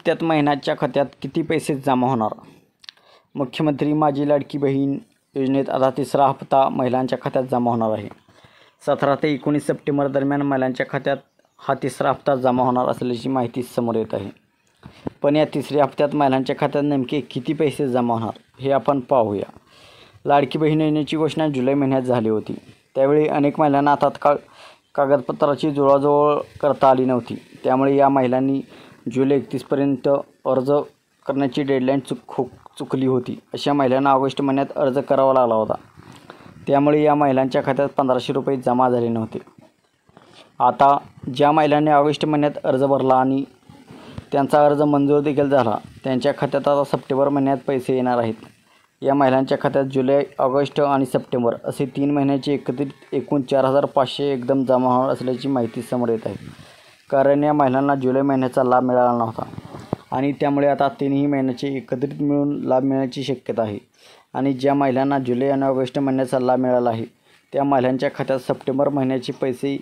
हप्त्यात महिन्याच्या खात्यात किती पैसे जमा होणार? मुख्यमंत्री माझी लाडकी बहीण योजनेत आता तिसरा हप्ता महिलांच्या खात्यात जमा होणार आहे. 17 ते 19 सप्टेंबर दरम्यान महिलांच्या खात्यात हा तिसरा हप्ता जमा होणार असल्याची माहिती समोर येत आहे. पण या तिसऱ्या हप्त्यात महिलांच्या खात्यात नेमके किती पैसे जमा होणार हे आपण पाहूया. लाडकी बहीण योजनेची घोषणा जुलै महिन्यात झाली होती. त्यावेळी अनेक महिलांना तात्काळ कागदपत्राची जुळवाजुळव करता आली नव्हती. त्यामुळे या महिलांनी जुलै 31पर्यंत अर्ज करण्याची डेडलाईन चुकली होती. अशा महिलांना ऑगस्ट महिन्यात अर्ज करावा लागला होता. त्यामुळे या महिलांच्या खात्यात 1500 रुपये जमा झाले नव्हते. आता ज्या महिलांनी ऑगस्ट महिन्यात अर्ज भरला आणि त्यांचा अर्ज मंजूर देखील झाला, त्यांच्या खात्यात आता सप्टेंबर महिन्यात पैसे येणार आहेत. या महिलांच्या खात्यात जुलै, ऑगस्ट आणि सप्टेंबर असे 3 महिन्याचे एकत्रित एकूण 4500 एकदम जमा होणार असल्याची माहिती समोर येत आहे. कारण या महिलांना जुलै महिन्याचा लाभ मिळाला नव्हता आणि त्यामुळे आता 3ही महिन्याचे एकत्रित मिळून लाभ मिळण्याची शक्यता आहे. आणि ज्या महिलांना जुलै आणि ऑगस्ट महिन्याचा लाभ मिळाला आहे, त्या महिलांच्या खात्यात सप्टेंबर महिन्याचे पैसे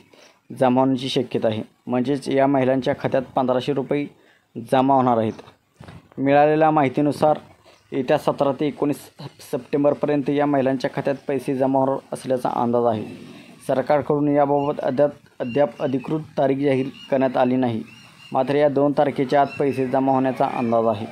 जमा होण्याची शक्यता आहे. म्हणजेच या महिलांच्या खात्यात 1500 रुपये जमा होणार आहेत. मिळालेल्या माहितीनुसार येत्या 17 ते 19 सप्टेंबरपर्यंत या महिलांच्या खात्यात पैसे जमा होणार असल्याचा अंदाज आहे. सरकारकडून याबाबत अद्याप अधिकृत तारीख जाहीर करण्यात आली नाही. मात्र या 2 तारखेच्या आत पैसे जमा होण्याचा अंदाज आहे.